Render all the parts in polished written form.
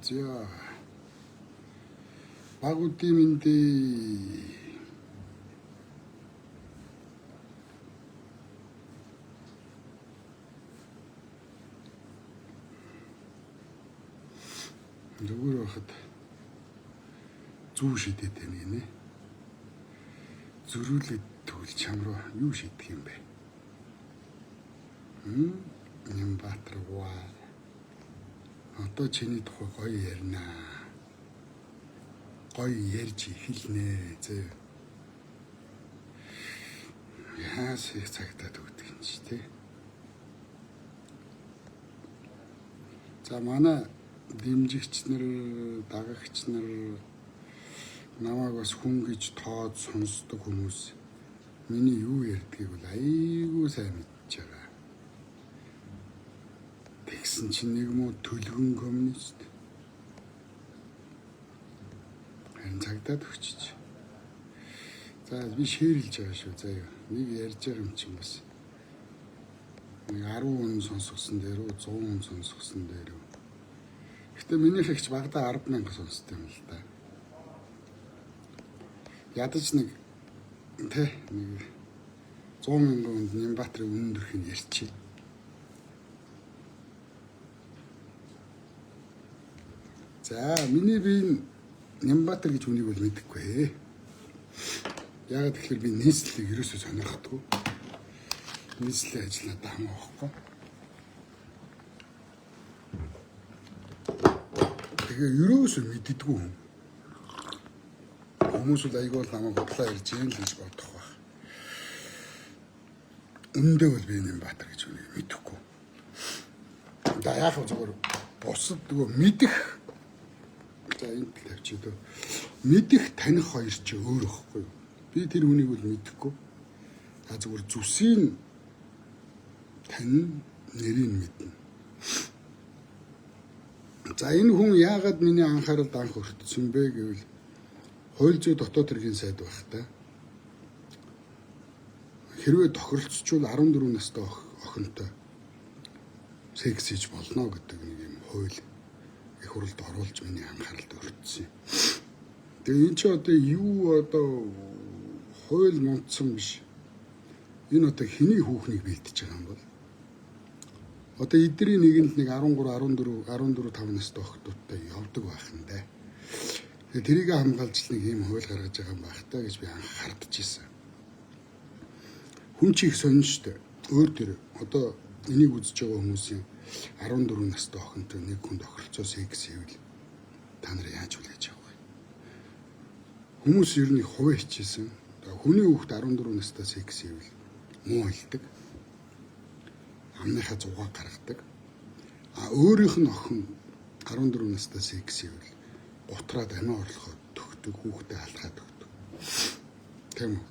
За багуудын мэндээ зүгээр байхад зүү шидэт байна гинэ. Зөрүүлээд тэгвэл чам руу юу шийдэх юм бэ? Нямбатар ваа. Одоо чиний тухай гоё ярина. Гоё ярьж эхэлнэ зөө. Яас их цагтаад өгдөг юм чи тээ. За манай дэмжигч нар, дагагч нар намайг бас хүн гэж тоод сонсдог хүмүүс миний юу ярьдгийг бол айгүй сайн мэдж байгаа. Тэгсэн чинь нэг муу төлгөн коммунист. Харин цагдаад өгчиж. За би шеэрлж байгаа шүү заяа. Нэг ярьж байгаа юм чинь бас. Нэг 10 хүн сонсгосон дээр үү 100 хүн сонсгосон дээр үү. Гэтэ миний хэгч багада 10,000 сонсдог юм л да. Ядаж нэг тэ нэг 100,000 хүнд Нямбатрын өнөдөрх нь ярьчих. За миний би Нямбатар гэж үнийг бол мэдэхгүй. Яагаад гэхээр би нийслэлийг ерөөсөө сонирхдаггүй. Нийслэлийн ажил надад хамаа байхгүй. Тэгээ ерөөсөө мэддэггүй хүн. Хүмүүс бол айгүй бол намайг бодлоо ярьж юм л гэж бодох байх. Үндэ бол би Нямбатар гэж үнийг мэдэхгүй. За яах вэ зүгээр бусад нөгөө мэдэх. За энэ тавьчих дөө. Мэдэх таних хоёр ч өөр ихгүй. Би тэр үнийг бол мэдэхгүй. За зүгээр зүсийн тань нэрийг мэднэ. За энэ хүн яагаад миний анхааралд анх өртсөн бэ гэвэл хууль зүйн дотоод хэргийн сайд байх та. Хэрвээ тохиролцчвол 14 настай охинтой секс хийж болно гэдэг нэг юм хууль их хурлд оруулж миний анхааралд өртсөн. Тэгээ эн чи одоо юу одоо хууль мунцсан биш. Энэ одоо хэний хүүхнийг бэлдэж байгаа юм бол? Одоо эдний нэг нь нэг 13, 14, 5 настай охтуудтай явдаг байх нь дээ. Тэгээ тэрийг хамгаалж нэг юм хууль гаргаж байгаа юм байх таа гэж би анх хардчихсан. Хүн чи их сонин штэ. Өөр тэр одоо энийг үзэж байгаа хүмүүсийн 14 настай охинтой нэг хүн тохиролцоо секс хийвэл та нар яаж хүлээж авах вэ? Хүмүүс ер нь хуваа хичээсэн. Хүний хүүхэд 14 настай секс хийвэл муу хэлдэг. Амныхаа зугаа гаргадаг. Өөрийнх нь охин 14 настай секс хийвэл гутраад амиа орлоход төгтөг, хүүхдээ алхаад төгтөг. Тийм үү?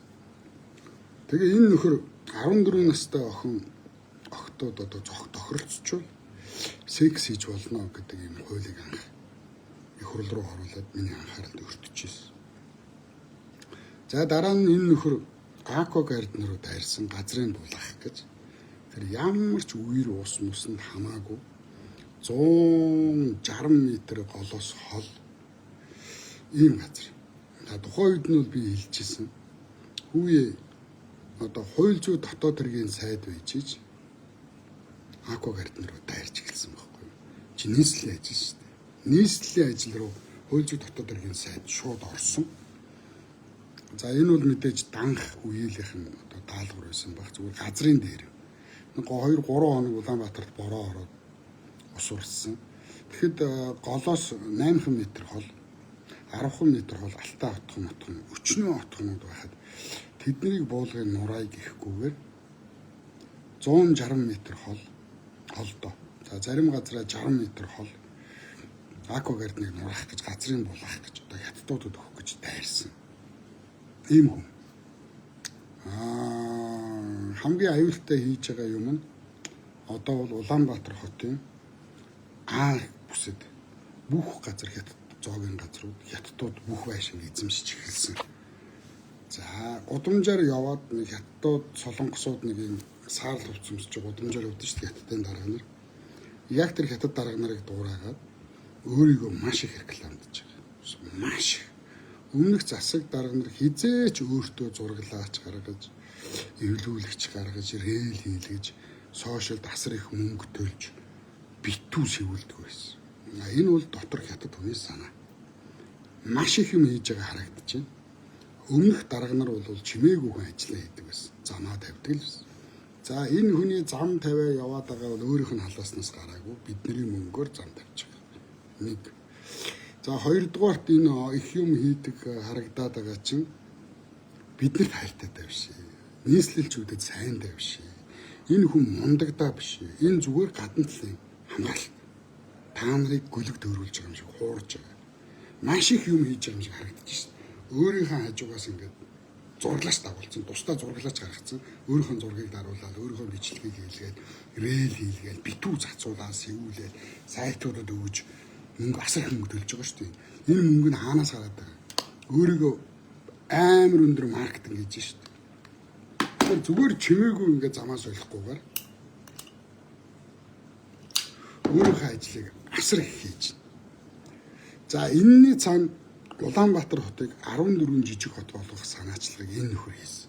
Тэгээ энэ нөхөр 14 настай охтод одоо тохиролцчвол секс хийж болно гэдэг юм хуулийг анх их хурл руу оруулаад миний анхааралд өртөжсэн. За дараа нь энэ нөхөр Ако гарден руу дайрсан газрын булах гэж тэр ямар ч үер ус муснд хамаагүй 160 м голоос хол ийм газар. Тухайн үед нь бол би хэлчихсэн. Хүүе одоо хууль зүйн дотоод хэргийн сайд байжиж Ако гарден руу дайрч эхэлсэн байхгүй. Чи нийслэлийн ажил шүү дээ. Нийслэлийн ажил руу хууль зүйн дотоод хэргийн сайд шууд орсон. За энэ бол мэдээж данх үеийнх нь одоо даалгавар байсан баг. Зүгээр газрын дээр. 2-3 хоног Улаанбаатарт бороо ороод ус урссан. Тэгэхэд голоос 8 м хол, 10 м хол алтаа отхон өчнөө отхонууд байхад тэднийг буулгын нурай гэхгүйгээр 160 м хол холдоо. За зарим газараа 60 м хол Ако гардныг нураах гэж газрын булах гэж одоо хятадуудад өгөх гэж дайрсан. Ийм хүн. Хамгийн аюултай хийж байгаа юм нь одоо бол Улаанбаатар хотын бүсэд бүх газар хятад зоогийн газрууд хятадууд бүх байшин эзэмшиж эхэлсэн. За гудамжаар яваад нэг хятадууд солонгосууд нэг юм саарл хувцсамж гудамжаар явдаг шүү дээ хятадын дарга нар. Яг тэр хятад дарга нарыг дуурайгаад өөрийгөө маш их рекламдаж байгаа. Маш их. Өмнөх засаг дарга нар хизээч өөртөө зураглаач гаргаж, эвлүүлэгч гаргаж, рейл хийлгэж, сошиалд асар их мөнгө төлж битүү сэвүүлдэг байсан. Энэ бол дотор хятад хүний санаа. Маш их юм хийж байгаа харагдаж байна. Өмнөх дарга нар бол чимээгүй хүн ажиллаа хийдэг байсан. Замаа тавьдаг л байсан. За энэ хүний зам тавиа яваад байгаа бол өөрийнх нь халааснаас гараагүй бидний мөнгөөр зам тавьж байгаа. Нэг. За хоёрдугаарт энэ их юм хийдэг харагдаад байгаа чинь биднэрт хайртайтай биш. Нийслэлчүүдэд сайнтай биш. Энэ хүн мундагдаа биш. Энэ зүгээр гадна талын хамгаалалт. Та нарыг гөлөг дөөрүүлж байгаа юм шиг хуурж байгаа. Маш их юм хийж байгаа юм шиг харагдаж байна. Өөрийнхөө хажуугаас ингээд зураглаач дагуулсан, тусдаа зураглаач гаргацсан, өөрийнхөө зургийг даруулаад, өөрийнхөө бичлэгийг хийлгээд, рейл хийлгээд, битүү зацуулаад, сэвүүлээд, сайтуудад өгж мөнгө асар их мөнгө төлж байгаа шүү дээ. Энэ мөнгө нь хаанаас гараад байгаа? Өөрийгөө амар өндөр маркетинг хийж шүү дээ. Тэгэхээр зүгээр чимээгүй ингээд замаас олохгүйгээр өөрийнхөө ажлыг асар их хийж байна. За энэний цаана Улаанбаатар хотыг 14 жижиг хот болгох санаачлагыг энэ нөхөр хийсэн.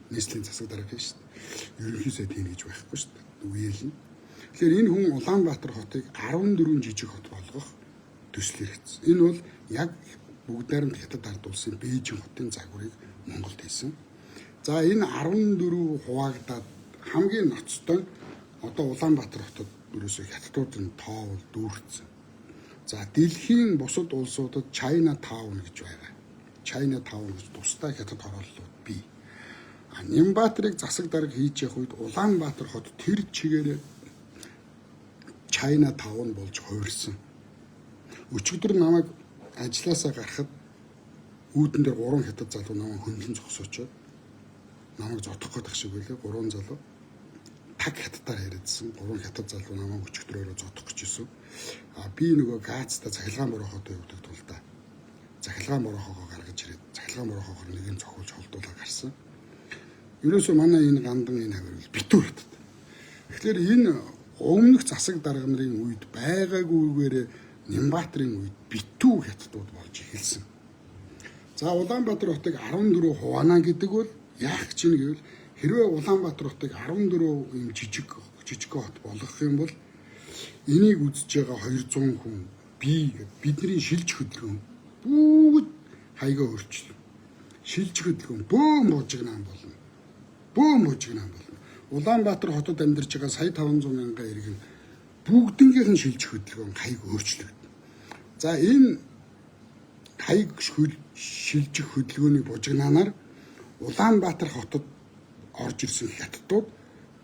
Нийслэлийн засаг дарга шүү дээ. Ерөнхийдөө тийм гэж байхгүй шүү дээ. Үеэлнэ. Тэгэхээр энэ хүн Улаанбаатар хотыг 14 жижиг хот болгох төслөөр хийсэн. Энэ бол яг бүгд найрамд хятад ард улсын Бээжин хотын загварыг Монголд хийсэн. За энэ 14 хуваагдаад хамгийн ноцтой одоо Улаанбаатар хотод ерөөсөө хятадуудын тоо бол дүүрсэн. За дэлхийн бусад улсуудад China Town гэж байгаа. China Town гэж тусдаа хятад хорооллууд бий. Нямбаатрыг засаг дарга хийж явах үед Улаанбаатар хот тэр чигээрээ China Town болж хувирсан. Өчигдөр намайг ажилласаа гарахад үүдэн дээр 3 хятад залуу намайг хөндлөн зогсоочоод намайг зодох гэдэг шиг байлаа. 3 залуу таг хятадаар яриадсан. 3 хятад залуу намайг өчигдрөөрөө зодох гэж исэн. Би нөгөө гаацтай цахилгаан борохотой явдаг тул да. Цахилгаан борохоогоо гаргаж ирээд цахилгаан борохоогоор нэгийг цохиулж холдуулаад гарсан. Ерөөсөө манай энэ гандан энэ хавар битүү хятад. Тэгэхээр энэ өмнөх засаг дарга нарын үед байгаагүйгээр Нямбаатрын үед битүү хятадууд болж эхэлсэн. За Улаанбаатар хотыг 14 хуваана гэдэг бол яах гэж нэгэвэл хэрвээ Улаанбаатар хотыг 14 юм жижиг хот болгох юм бол энийг үзэж байгаа 200 хүн бидний шилж хөдөлгөөн бүгд хайгаа өөрчлөв. Шилж хөдөлгөөн бөөм бужигнаан болно. Бөөм бужигнаан болно. Улаанбаатар хотод амьдарч байгаа сая 500 мянган иргэн бүгднгийнх нь шилж хөдөлгөөн хайг өөрчлөгдөн. За энэ хайг шилжих хөдөлгөөний бужигнаанаар Улаанбаатар хотод орж ирсэн хятадууд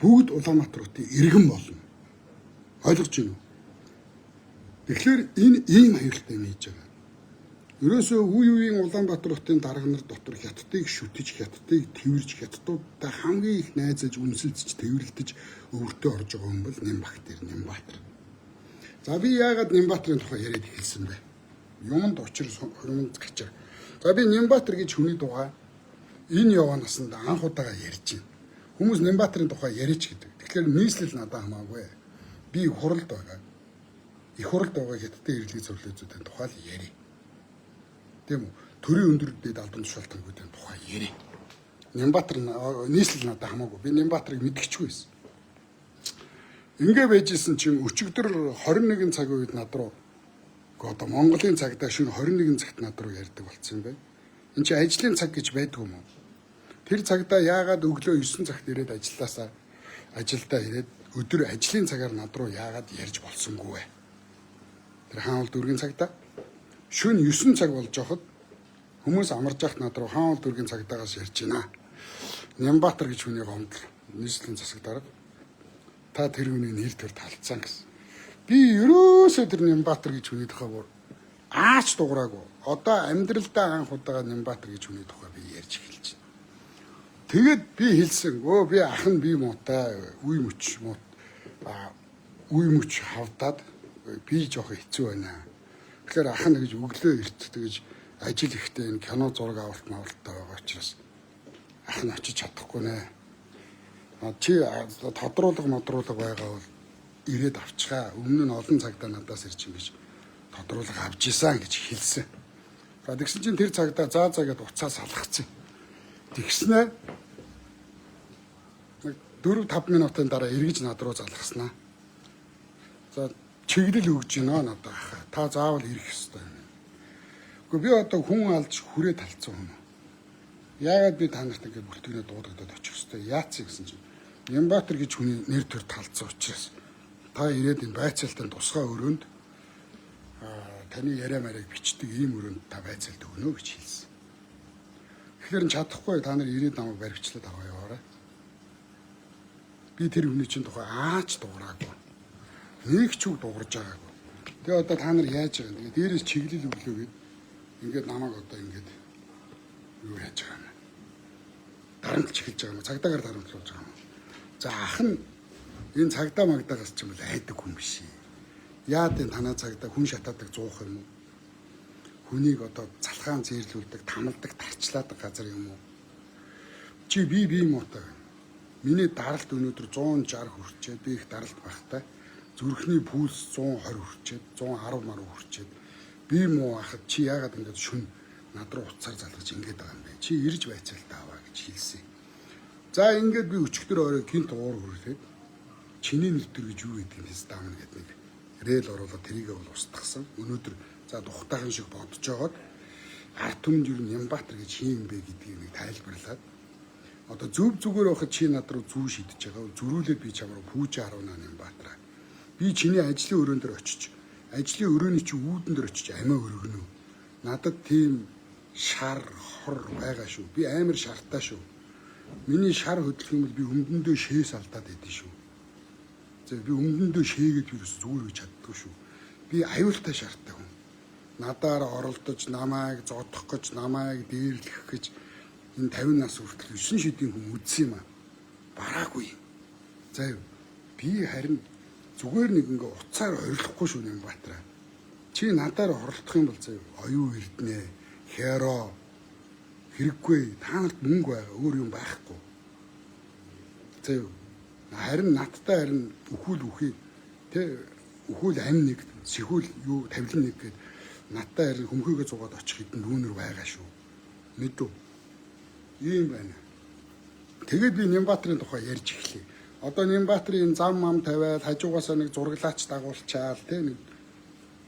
бүгд Улаанбаатар хотын иргэн болно. Ойлгож байна уу? Тэгэхээр энэ ийм аюултай юм хийж байгаа. Ерөөсөө үе үеийн Улаанбаатар хотын дарга нар дотор хятадыг шүтэж, хятадыг тэрвэрж, хятадуудтай хамгийн их найзаж, үнсэлцэж, тэрвэрлдэж өвөртөө орж байгаа хүн бол Нямбаатар. За би яагаад Нямбаатрын тухай яриад эхэлсэн бэ? Юмд учир юмд гачаа. За би Нямбаатар гэж хүний тухай энэ яваанаас нь анх удаага ярьж байна. Хүмүүс Нямбаатрын тухай яриач гэдэг. Тэгэхээр нийслэл надад хамаагүй. Би их хуралд байгаа. Их хуралд байгаа хятадын иргэлийн зөвлөлтүүдийн тухай л ярив. Тийм үү? Төрийн өндөр дэд албан тушаалтангуудын тухай ярив. Нямбаатар нийслэл надад хамаагүй. Би Нямбаатрыг мэдчихгүй байсан. Ингээ байжсэн чинь өчигдөр 21 цагийн үед над руу одоо Монголын цагдаа шөнө 21 цагт над руу ярьдаг болсон юм байна. Энд чинь ажлын цаг гэж байдаг юм уу? Тэр цагдаа яагаад өглөө 9 цагт ирээд ажилдаа ирээд өдөр ажлын цагаар над руу яагаад ярьж болсонгүй вэ? Тэр хаанвал дүүргийн цагдаа шөнө 9 цаг болж байхад хүмүүс амарж явах над руу хаанвал дүүргийн цагдаагаас ярьж байна. Нямбаатар гэж хүний гомдол нийслэлийн засаг дарга та тэр хүний нэр төр талцсан гэсэн. Би ерөөсөө тэр Нямбаатар гэж хүний тухай аач дуураагүй. Одоо амьдралдаа анх удаага Нямбаатар гэж хүний тухай би ярьж эхэлж байна. Тэгээд би хэлсэн. Би ах нь би муутай, үе мөч хавдаад би жоох хэцүү байна. Тэгэхээр ах нь гэж өглөө эрт тэгэж ажил ихтэй энэ кино зураг авалттай байгаа учраас ах нь очиж чадахгүй нэ. Чи тодруулга байгаа бол ирээд авчгаа. Өмнө нь олон цагтаа надаас ирж ингэж тодруулах авч исэн гэж хэлсэн. За тэгсэн чинь тэр цагтаа заа гэд уцаа салгацсан. Тэгснэ 4-5 минутын дараа эргэж над руу залгаснаа. За чиглэл өгж гинэ надад ахаа. Та заавал ирэх ёстой юм. Гэхдээ би одоо хүн алж хүрээ талцсан хүн. Яагаад би та нарт ингэ бүртгэнээ дуудагдаад очих ёстой? Яац гэсэн чинь Нямбатар гэж хүний нэр төр талцсан учраас та ирээд энэ байцаалтын тусгай өрөөнд таны яриа марийг бичдэг ийм өрөөнд та байцаалт өгнө гэж хэлсэн. Тэгэхээр чадахгүй та нар ирээд намайг баривчлаад аваа яваарай. Би тэр хүний чинь тухай аач дуураагүй. Нэг ч үг дуурж байгаагүй. Тэгээ одоо та нар яаж байгаа юм? Дээрээс чиглэл өглөө гээд ингээд намайг одоо ингээд юу яаж байгаа юм? Дарамтлж эхэлж байгаа юм. Цагдаагаар дарамтлуулж байгаа юм. За ах нь энэ цагдаа магдаагаас ч юм бол айдаг хүн биш. Яад энэ танаа цагдаа хүн шатаадаг 100 юм уу? Хүнийг одоо залхаан зээрлүүлдэг, тамалдаг, тарчлаадаг газар юм уу? Чи би муутай. Миний даралт өнөөдөр 160 хүрчээд би их даралт багтай. Зүрхний пульс 120 хүрчээд 110 маруу хүрчээд би муу ахад чи яагаад ингэж шүн над руу уцаар залгаж ингэж байгаа юм бэ? Чи ирж байцаалтаа аваа гэж хэлсэн. За ингээд би өчигдөр орой гинт уур хүрлээд чиний нөлтөр гэж юу гэдэг нь стамна гэдэг нэг рэл оруулаад тэрийгээ бол устгасан. Өнөөдөр за тухтайхан шиг бодож байгаад арт түмэнд юу Нямбатар гэж хийм бэ гэдгийг нэг тайлбарлаад одоо зөв зүгээр байхад чи над руу зүү шидэж байгаа. Зөрүүлээд би чамруу пүүж харуунаа Нямбатараа. Би чиний ажлын өрөөнд дөр очиж, ажлын өрөөний чи үүдэн дөр очиж амиа өргөнө. Надад тийм шар хор байгаа шүү. Би амар шартаа шүү. Миний шар хөдлөх юм бол би өмдөндөө шээс алдаад байдсан шүү. За би өмдөндөө шээгээд юу зүгээр гэж чаддгүй шүү. Би аюултай шарттай хүн. Надаар оролдож, намайг зодох гэж, намайг дээрлэх гэж энэ 50 нас хүртэл 9 шидийн хүн үдсэн юм аа. Бараагүй. За би харин зүгээр нэг ингээ уцаар орилохгүй шүү Нямбатараа. Чи надаар оролдох юм бол заяа оюу эрдэнэ, хэро хэрэггүй. Та нарт мөнгө байгаа, өөр юм байхгүй. Заяа харин надтай харин өхүүл үхий тэ өхүүл амь нэг, сэхүүл юу тавилан нэг гээд надтай харин хөмхөөгөө зугаад очих хэдэн дүүнэр байгаа шүү. Мэдв. Ийм байна. Тэгээд би Нямбатарын тухай ярьж эхлэе. Одоо Нямбатарын зам мам тавиад хажуугаас нэг зураглаач дагуулчаал тэ нэг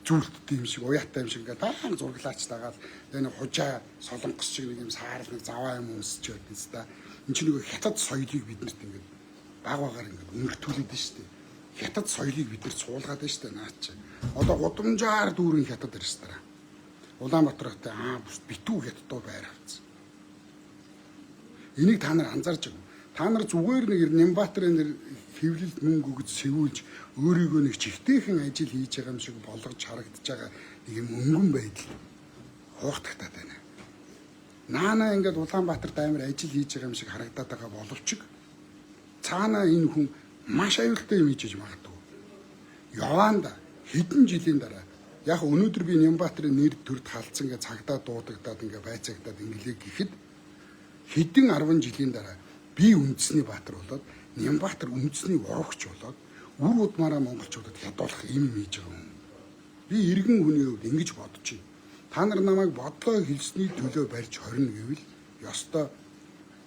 зүйлттэй юм шиг уяатай юм шиг ингээд таан зураглаач дагаал тэгээ нэг хужаа солонгос шиг нэг юм саарл нэг заваа юм өмсч байдаг юм да. Энд чинь нэг хятад соёлыг биднэрт ингээд багаар ингээд өмөртүүлээд нь штэ. Хятад соёлыг биднэрт суулгаад нь штэ наа чи. Одоо гудамжаар дүүрэн хятад ресторан. Улаанбаатар хотод битүү хятадуу байр авсан. Энийг та нар анзаарч байгаа. Та нар зүгээр нэг Нямбатарын нэр хэвлэлд мөнгө өгж сэвүүлж өөрийгөө нэг чихтэйхэн ажил хийж байгаа юм шиг болгож харагдаж байгаа нэг юм өнгөн байдал хууртагтаад байна. Наана ингээд Улаанбаатарт амар ажил хийж байгаа юм шиг харагдаад байгаа боловч цаана энэ хүн маш аюултай юм хийж магадгүй. Яваанда хэдэн жилийн дараа яг өнөөдөр би Нямбатарын нэр төрд халдсан гэж цагдаа дуудагдаад ингээд байцагдаад инглээ гэхэд хэдэн 10 жилийн дараа би үндэсний баатар болоод Нямбатар үндэсний урагч болоод үр удмаараа монголчуудад ядуулах юм хийж байгаа юм. Би иргэн хүний хувьд ингэж бодож байна. Та нар намайг бодлоо хэлсний төлөө барьж хорно гэвэл ёстой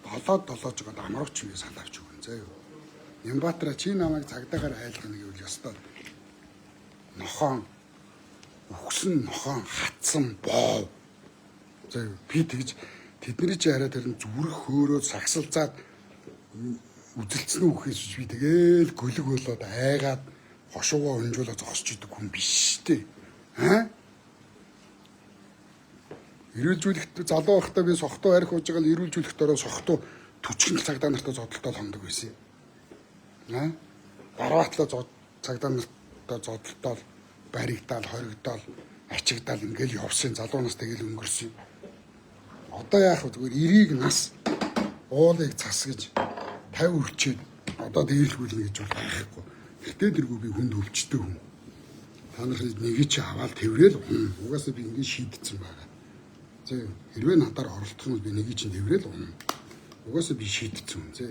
долоод жоод амрууч юм салавч өгөн заа юу. Нямбатараа чи намайг цагдаагаар айлгана гэвэл ёстой. Нохон өгсөн нохон хатсан боо. За юу би тэгж тэдний чи хараад тэр зүрх хөөрөө сагсалзаад үзэлцсэн үхээс би тэгээл гөлөг болоод айгаад хошуугаа өнжүүлээ зогсож идэг хүн биш дээ. Ирүүлжүүлэхт залуу байхдаа би сохтуу арх ууж байгаа л ирүүлжүүлэхт ороо сохтуу төчгөн цагдаа нартай зодтолтол хондог байсан. Дараатлаа цагдаа нартай зодтолтол баригдаал, хоригдоол, ачигдаал ингээл явсан залуу нас тэгэл өнгөрсөн. Одоо яах вэ? Зүгээр эрийг нас уулыг цасгаж 50 өрчөөд одоо дээрлгүүлнэ гэж бол байхгүй. Гэтэ дэргүй би хүнд өвчтэй хүн. Та нар нэгийг чи аваад тэврээл угаасаа би ингэ шийдсэн байгаа. За хэрвээ надаар оролдох юм бол би нэгийг чи тэврээл угаасаа би шийдсэн хүн. За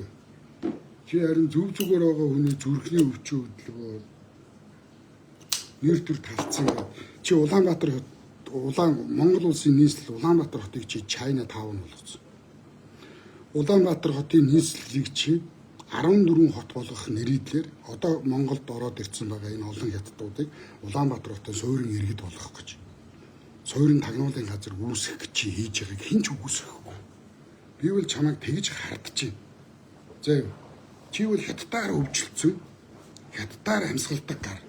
чи харин зөв зүгээр байгаа хүний зүрхний өвчин хөдөлгөөр нэр төр талцсан. Чи Улаанбаатар Монгол улсын нийслэл Улаанбаатар хотыг чи Чайна 5 нь болгосон. Улаанбаатар хотын нийслэлийг чи 14 хот болгох нэрийдлэр одоо Монголд ороод ирсэн байгаа энэ олон хятадуудыг Улаанбаатар хотын суурин иргэд болгох гэж. Суурин тагнуулын газар үүсгэх гэж чи хийж байгааг хэн ч үгүйсэхгүй. Би бол чамайг тэгж хардчихэв. За юу. Чи бол хятадаар өвчлөсөн. Хятадаар амьсгалдаг гар.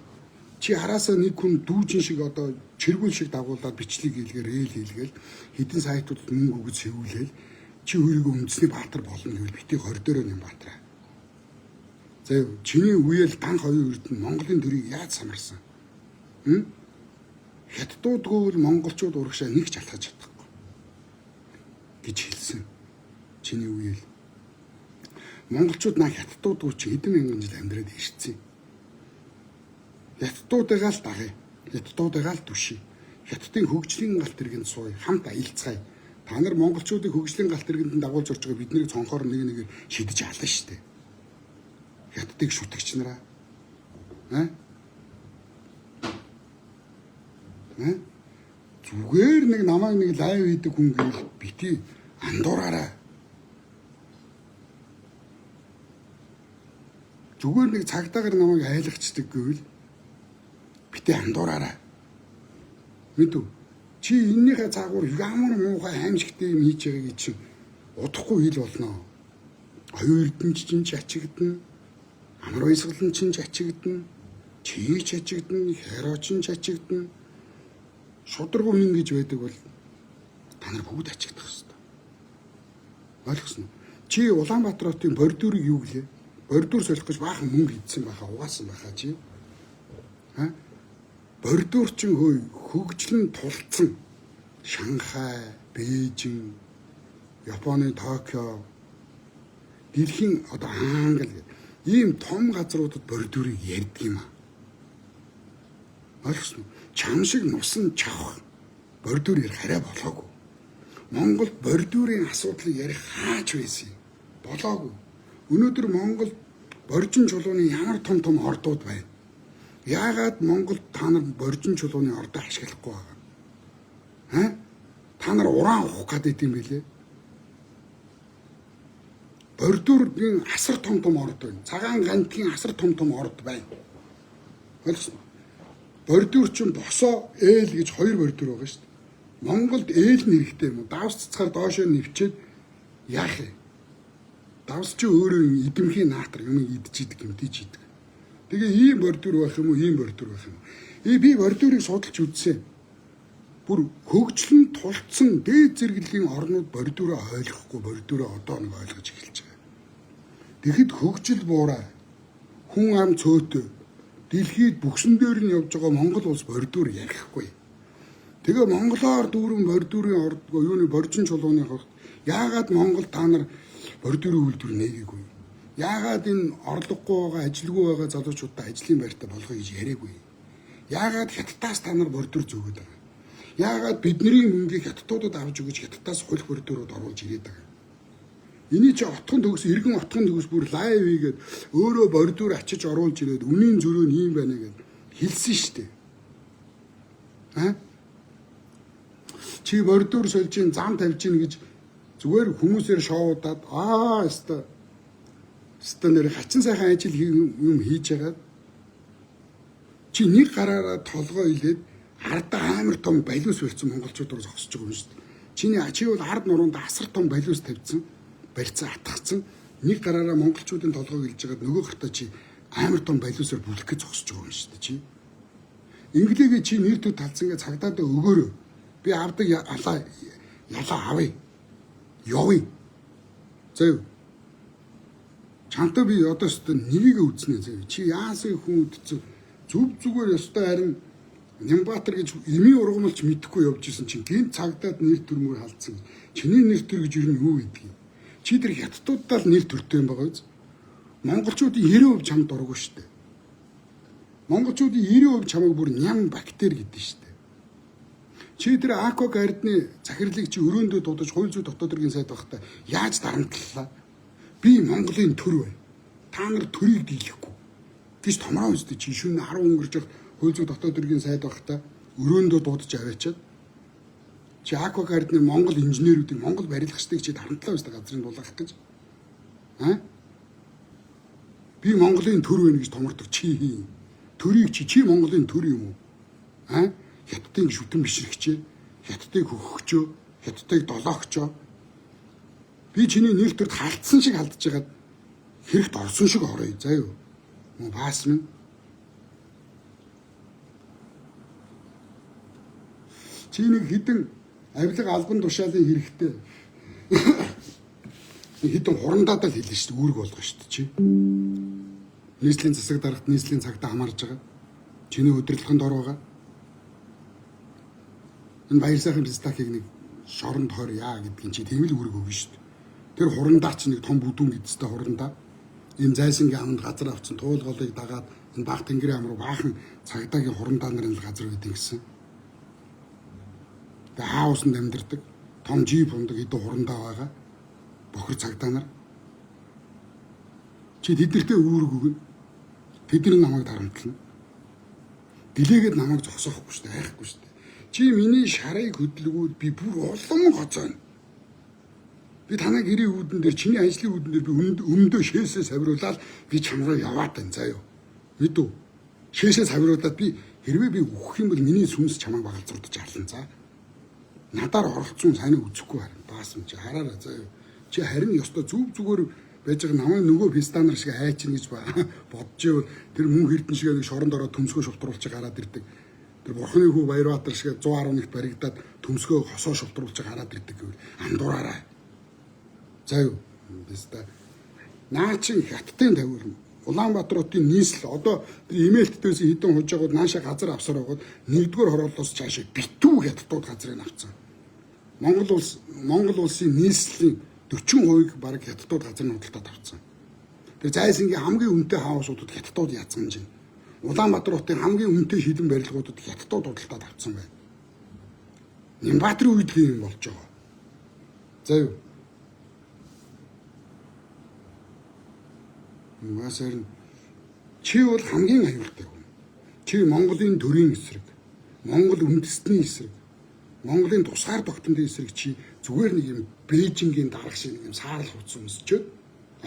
Чи хараасаа нэг хүн дүүжин шиг одоо чиргүүл шиг дагуулад бичлэг хийлгээр ээл хийлгээл хэдэн сайтуудад мөнгө өгөж сэвүүлээл чи өөрийгөө үндэсний баатар болно гэвэл битгий 20 дөрөө нэм баатараа. За юу. Чиний үеэл дан хоёрын эрдэнэ Монголын төрийг яаж самарсан? Хятадуудгүй бол монголчууд урагшаа нэг ч алхаж чадахгүй гэж хэлсэн. Чиний үеэл монголчууд наа хятадуудгүй чи хэдэн мянган жил амьдраад ирсэн. Хятадуудаа л дагая. Хятадуудаа л түши. Хятадын хөгжлийн галт тэргэнд сууя. Хамт аялцгаая. Та нар монголчуудыг хөгжлийн галт тэргэнд дагуулж орж байгаа биднийг цонхоор нэг нэгээр шидэж ална штэ. Хятадыг шүтгч нараа. Зүгээр нэг намайг нэг лайв хийдэг хүн гэвэл бити андуураарай. Зүгээр нэг цагдаагаар намайг айлгчдаг гэвэл бити андуураарай. Мэдв? Чи эннийхээ цаагуур ямар муухай аимшигтэй юм хийж байгааг чинь удахгүй хэл болно. Оюун эрдэнэ чинь чачигдана. Амар баясгалан чинь чачигдана. Чи чачигдана, хероо чинь чачигдана. Шударга өмнө гэж байдаг бол та нар бүгд ачигдах хэрэгтэй. Ойлгосноо? Чи Улаанбаатар хотын бордюрыг юу гэлээ? Бордюр солих гэж баахан мөнгө идсэн байхаа, угаасан байхаа чи. Бордюр чин хөгжлөн тулцсан Шанхай, Бээжин, Японы Токио, дэлхийн одоо Англи ийм том газруудад бордюрыг ярьдаг юм аа. Ойлгосноо? Чам шиг нусан чавх бордюр ярих хараа болоогүй. Монголд бордюрын асуудлыг ярих хаач байсан юм. Болоогүй. Өнөөдөр Монголд боржин чулууны ямар том ордууд байна. Яагаад Монголд та нар боржин чулууны ордоо ашиглахгүй байгаа? Та нар уран ухах гэдэг юм билээ. Бордюрын асар том орд байна. Цагаан гантгийн асар том орд байна. Ойлгосноо? Бордюр чинь босоо ээл гэж 2 бордюр байгаа шүү дээ. Монголд ээл нэрхтэй юм уу? Давс цацгаар доошоо нэвчээд яах юм? Давс чи өөрөө эдэмхийн наатар юм идэж идэг юм тийж идэг. Тэгээ ийм бордюр байх юм уу? Ийм бордюр байх юм уу? Би бордюрыг судалж үзсэн. Бүр хөгжлөн тулцсан дээд зэрэглэлийн орнууд бордюроо ойлгохгүй, бордюроо одоо нэг ойлгож эхэлж байгаа. Тэгэхэд хөгжил буураа, хүн ам цөөтөө дэлхийд бүхсэн дээр нь явж байгаа Монгол улс бордюр ярихгүй. Тэгээ монголоор дүүрэн бордюрын орд юуны боржин чулууны хот яагаад Монгол та нар бордюрын үйлдвэр нээгээгүй? Яагаад энэ орлогогүй байгаа, ажилгүй байгаа залуучуудаа ажлын байртаа болгоё гэж яриаггүй? Яагаад хятадаас та нар бордюр зөөгөөд байгаа? Яагаад бидний мөнгийг хятадуудад авч өгч хятадаас хууль бордюрууд оруулж ирээд байгаа? Эний чи отхон төгс, эргэн отхон төгс бүр лайв хийгээд өөрөө бордюр ачиж оруулж ирээд үнийн зөрөө нь юм байна гэд хэлсэн штэ. Чи бордюр сольж ин зам тавьж ин гэж зүгээр хүмүүсээр шоудаад нэр хачин сайхан ажил юм хийж байгаа. Чи нэг гараараа толгой илээд ардаа амар том балиус барьсан монголчуудаар зогсож байгаа юм шүү дээ. Чи бол ард нуруунд асар том балиус тавьсан. Барьцаа атгацсан нэг гараараа монголчуудын толгойг илж байгаад нөгөө гартаа чи амар том балиусаар бүлэх гэж зогсож байгаа юм шүү дээ чи. Инглигээ чи нэр төв талцангаа цагдаад өгөөрөө. Би авдаг ялаа авъя. Явъя. За юу. Чамтай би одоо ч нэрийг үзнэ зав. Чи яасан хүн үтцэн зүгээр ёстой харин Нямбатар гэж эми ургамалч мэдэхгүй явж исэн чинь гинт цагдаад нэр төрмөр халдсан. Чиний нэр төр гэж юу юу гэдгийг. Чи тэр хятадуудаа л нэр төртэй юм байгаа биз? Монголчуудын 90% чамд дурггүй шүү дээ. Монголчуудын 90% чамайг бүр ням бактери гэдэг шүү дээ. Чи тэр Ако гардны захирлыг чи өрөөндөө дуудаж хууль зүйн дотоод хэргийн сайд байхдаа яаж дарамтлалаа? Би Монголын төр бай. Та нар төрийг дийлэхгүй. Гэж томроо үстэй чи шөнө 10 өнгөрж хууль зүйн дотоод хэргийн сайд багтаа өрөөндөө дуудаж аваачаад чи аквагардны Монгол инженерүүдийг Монгол барилгачдыг чи харамтлаа өстэй газрын дулгах гэж. Би Монголын төр вэ гэж томордог чи хий. Төрийг чи Монголын төр юм уу? Хятадын шүтэн бишрэгчээ, хятадыг хөхөгчөө, хятадыг долоогчоо. Би чиний нэр төрд халдсан шиг халдж байгаад хэрэгт орсон шиг орё заа юу. Мөн баас минь. Чи нэг хідэн авилга албан тушаалын хэрэгтэй. Хідэн хурандаад л хэлнэ шүү дээ, үүрэг болгоо шүү дээ чи. Нийслэлийн засаг дарагт нийслэлийн цагтаа хамаарж байгаа. Чиний удирдлагын дор байгаа. Энэ баяр сайхан пистакийг нэг шоронд хорья гэдгийг чи тийм л үүрэг өгнө шүү дээ. Тэр хурандаа чи нэг том бүдүүн гэдэгтэй хурандаа энэ зайсангийн аманд газар авцсан туулголыг дагаад энэ баг тэнгэрийн ам руу баахан цагдаагийн хурандаа нарын л газар гэдэг гисэн. Тэгээ хаусанд амьдардаг том жип ундаг хэдэн хурандаа байгаа. Бохир цагдаа нар. Чи тэднэртэй үүрэг өгнө. Тэдний намайг дарамтлана. Дилээгээд намайг зогсоохгүй шүү дээ, айхгүй шүү дээ. Чи миний шарыг хөдөлгүүл би бүр улам гоцооно. Би танай гэрийн үүдэн дээр чиний ажлын үүдэн дээр би өмдөө шээсээ савируулаад би чамраа яваад байна заа юу. Мэдв. Шээсээ савируулаад би хэрвээ би үхэх юм бол миний сүнс чамайг багалзуудаж арлан заа. Надаар оролцсон сайн үзэхгүй харин баасан чи хараараа заа юу. Чи харин ёстой зүв зүгээр байж байгаа намайг нөгөө пистанар шиг хайчин гэж бодож ивэл тэр мөн хэрдэн шиг нэг шоронд ороод төмсгөө шултруулж гараад ирдэг. Тэр бурхны хүү Баярбаатар шиг 111-т баригдаад төмсгөө хосоо шултруулж гараад ирдэг гэвэл андуураарай. За юу биста наа чин хаттын тавир Улаанбаатар хотын нийслэл одоо тэр имэйлтдээс хэдэн хужаагууд нааша газар авсаар байгаад нэгдүгээр хорооллоос цаашаа битүү хятадууд газрыг авцсан. Монгол улсын нийслэлийн 40% бараг хятадууд газрын худалдаад авцсан. Тэр зайсангийн хамгийн үнэтэй хаусуудад хятадууд яцсан чинь. Улаанбаатар хотын хамгийн үнэтэй хилэн барилгуудад хятадууд худалдаад авцсан байна. Нямбаатарын үед юм болж байгаа. За юу. Угаасаар чи бол хамгийн аюултай хүн. Чи Монголын төрийн эсрэг, Монгол үндэстний эсрэг, Монголын тусгаар тогтнолын эсрэг чи зүгээр нэг юм Бээжингийн дарга шиг нэг юм саарл хувцас өмсчөөд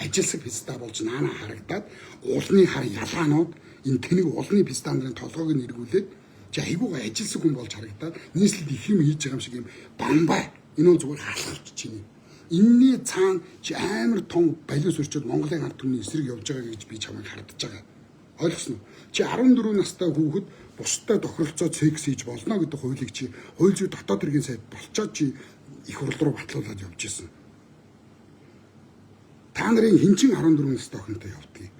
ажилсаг писта болж наана харагдаад уулны хар ялгаанууд энэ тэнэг уулны пистандарын толгойг нь эргүүлээд чи айгуугаа ажилсаг хүн болж харагдаад нийслэлд их юм хийж байгаа юм шиг юм бамбай энэ нь зүгээр хаалгач чиний. Инний цаана чи амар том балиус өрчөөд Монголын ард түмний эсрэг явж байгаа гэж би чамайг хардж байгаа. Ойлгосноо? Чи 14 настай хүүхэд бусдад тохиролцоод секс хийж болно гэдэг хуулийг чи хууль зүйн дотоод хэргийн сайд болчоод чи их хурл руу батлуулаад явж исэн. Та нарын хинчин 14 настай охинтой явдгийг.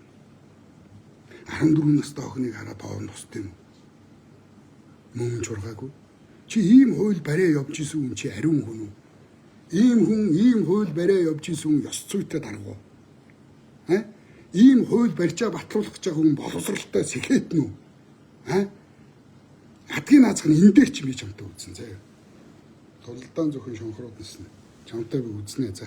14 настай охиныг хараад тоон тусд юм. Мөн чургаагүй. Чи ийм хууль бариа явж исэн хүн чи ариун хүн үү? Ийм хүн ийм хууль бариа явж исэн хүн ёс зүйтэй даргуу. Ийм хууль барьчаа батлуулах гэж байгаа хүн боловсралтай сэхэтнэ үү? Адгийн наацх нь энэ дээр ч би чамтай үзсэн заяа. Тулалдаан зөвхөн шонхрууд нэснэ. Чамтай би үзнэ за.